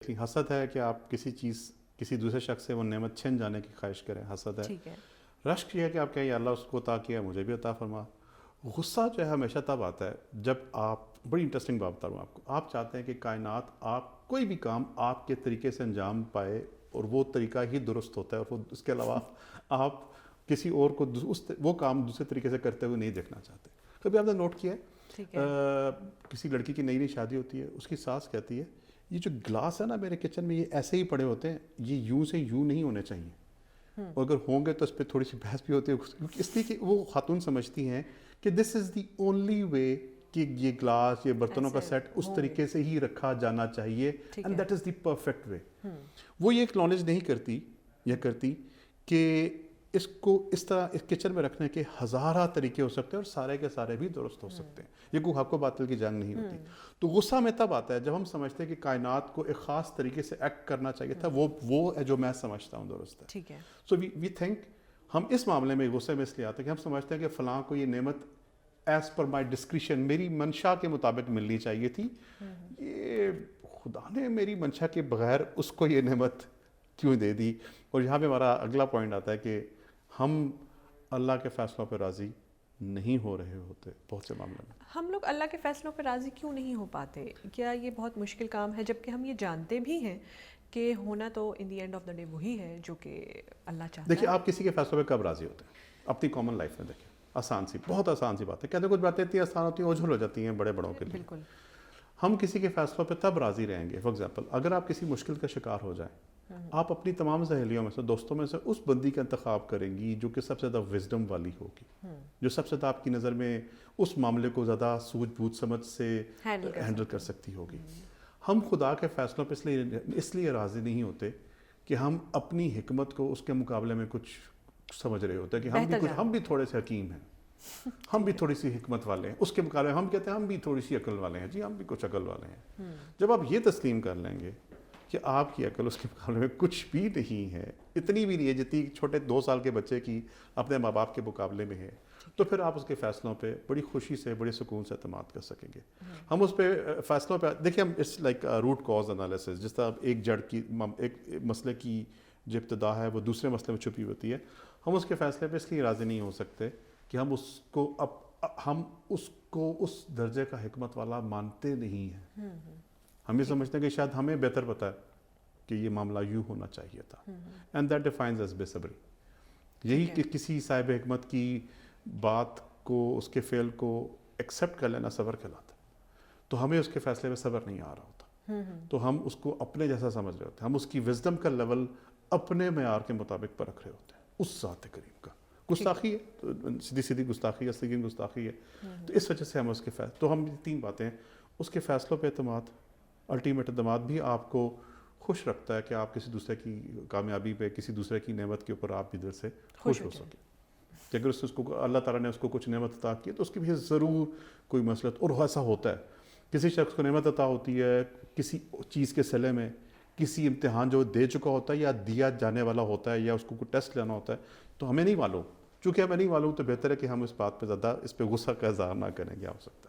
حسد ہے کہ آپ کسی چیز کسی دوسرے شخص سے وہ نعمت چھن جانے کی خواہش کریں، حسد ہے. ٹھیک ہے. رشک یہ ہے کہ آپ کہیں یا اللہ اس کو عطا کیا مجھے بھی عطا فرما. غصہ جو ہے ہمیشہ تب آتا ہے جب آپ، بڑی انٹرسٹنگ بات بتا رہا ہوں آپ کو، آپ چاہتے ہیں کہ کائنات آپ کوئی بھی کام آپ کے طریقے سے انجام پائے اور وہ طریقہ ہی درست ہوتا ہے، اور وہ اس کے علاوہ آپ کسی اور کو وہ کام دوسرے طریقے سے کرتے ہوئے نہیں دیکھنا چاہتے. کبھی آپ نے نوٹ کیا ہے کسی لڑکی کی نئی نئی شادی ہوتی ہے، اس کی ساس کہتی ہے یہ جو گلاس ہے نا میرے کچن میں یہ ایسے ہی پڑے ہوتے ہیں، یہ یوں سے یوں نہیں ہونے چاہیے، اور اگر ہوں گے تو اس پہ تھوڑی سی بحث بھی ہوتی ہے، اس لیے کہ وہ خاتون سمجھتی ہیں کہ دس از دی اونلی وے کہ یہ گلاس یہ برتنوں کا سیٹ اس طریقے سے ہی رکھا جانا چاہیے، and that is the perfect way. وہ یہ اکنالج نہیں کرتی یا کرتی کہ اس کو اس طرح اس کچن میں رکھنے کے ہزارہ طریقے ہو سکتے ہیں اور سارے کے سارے بھی درست ہو سکتے ہیں. یہ کوئی حق و باطل کی جنگ نہیں ہوتی. تو غصہ میں تب آتا ہے جب ہم سمجھتے ہیں کہ کائنات کو ایک خاص طریقے سے ایکٹ کرنا چاہیے تھا، وہ ہے جو میں سمجھتا ہوں درست ہے. ٹھیک ہے. سو وی تھنک، ہم اس معاملے میں غصے میں اس لیے آتے ہیں کہ ہم سمجھتے ہیں کہ فلاں کو یہ نعمت ایز پر مائی ڈسکریشن میری منشا کے مطابق ملنی چاہیے تھی. یہ خدا نے میری منشا کے بغیر اس کو یہ نعمت کیوں دے دی؟ اور یہاں پہ ہمارا اگلا پوائنٹ آتا ہے کہ ہم اللہ کے فیصلوں پہ راضی نہیں ہو رہے ہوتے بہت سے معاملے میں. ہم لوگ اللہ کے فیصلوں پہ راضی کیوں نہیں ہو پاتے؟ کیا یہ بہت مشکل کام ہے جبکہ ہم یہ جانتے بھی ہیں کہ ہونا تو in the end of the day وہی ہے جو کہ اللہ چاہتا ہے؟ دیکھیے آپ کسی کے فیصلوں پہ کب راضی ہوتے ہیں؟ اپنی کامن لائف میں دیکھیں، آسان سی، بہت آسان سی بات ہے. کہتے ہیں کچھ باتیں اتنی آسان ہوتی ہیں اوجھل ہو جاتی ہیں بڑے بڑوں کے لیے. بالکل. ہم کسی کے فیصلوں پہ تب راضی رہیں گے، فار ایگزامپل اگر آپ کسی مشکل کا شکار ہو جائیں، آپ اپنی تمام سہیلیوں میں سے، دوستوں میں سے اس بندی کا انتخاب کریں گی جو کہ سب سے زیادہ وزڈم والی ہوگی، جو سب سے زیادہ آپ کی نظر میں اس معاملے کو زیادہ سوجھ بوجھ سمجھ سے ہینڈل کر سکتی ہوگی. ہم خدا کے فیصلوں پہ اس لیے راضی نہیں ہوتے کہ ہم اپنی حکمت کو اس کے مقابلے میں کچھ سمجھ رہے ہوتے ہیں کہ ہم بھی تھوڑے سے حکیم ہیں، ہم بھی تھوڑی سی حکمت والے ہیں، اس کے مقابلے ہم کہتے ہیں ہم بھی تھوڑی سی عقل والے ہیں. جی ہم بھی کچھ عقل والے ہیں. جب آپ یہ تسلیم کر لیں گے کہ آپ کی عقل اس کے مقابلے میں کچھ بھی نہیں ہے، اتنی بھی نہیں ہے جتنی چھوٹے 2 سال کے بچے کی اپنے ماں باپ کے مقابلے میں ہے، تو پھر آپ اس کے فیصلوں پہ بڑی خوشی سے بڑے سکون سے اعتماد کر سکیں گے. ہم اس پہ فیصلوں پہ دیکھیں، ہم it's like root cause analysis, جس طرح ایک جڑ کی ایک مسئلے کی جو ابتدا ہے وہ دوسرے مسئلے میں چھپی ہوتی ہے. ہم اس کے فیصلے پہ اس لیے راضی نہیں ہو سکتے کہ ہم اس کو اس درجے کا حکمت والا مانتے نہیں ہیں. ہم یہ سمجھتے ہیں کہ شاید ہمیں بہتر پتہ ہے کہ یہ معاملہ یوں ہونا چاہیے تھا، اینڈ دیٹ ڈیفائنز ایز بے صبری. یہی کہ کسی صاحب حکمت کی بات کو، اس کے فعل کو ایکسیپٹ کر لینا صبر کہلاتا ہے. تو ہمیں اس کے فیصلے میں صبر نہیں آ رہا ہوتا، تو ہم اس کو اپنے جیسا سمجھ رہے ہوتے ہیں. ہم اس کی وزڈم کا لیول اپنے معیار کے مطابق پرکھ رہے ہوتے ہیں اس ذات کریم کا. گستاخی ہے، سیدھی گستاخی ہے، سنگین گستاخی ہے. تو اس وجہ سے ہم اس کے تو ہم 3 باتیں، اس کے فیصلوں پہ اعتماد، الٹیمیٹ اعتماد بھی آپ کو خوش رکھتا ہے کہ آپ کسی دوسرے کی کامیابی پہ، کسی دوسرے کی نعمت کے اوپر آپ بھی دل سے خوش ہو سکیں. کہ اگر اس کو اللہ تعالیٰ نے اس کو کچھ نعمت عطا کی تو اس کی بھی ضرور کوئی مسئلہ، اور ایسا ہوتا ہے کسی شخص کو نعمت عطا ہوتی ہے کسی چیز کے صلے میں، کسی امتحان جو دے چکا ہوتا ہے یا دیا جانے والا ہوتا ہے، یا اس کو کوئی ٹیسٹ لینا ہوتا ہے، تو ہمیں نہیں معلوم. چونکہ ہمیں نہیں معلوم تو بہتر ہے کہ ہم اس بات پہ زیادہ اس پہ غصہ کا اظہار نہ کریں. کیا ہو سکتا ہے؟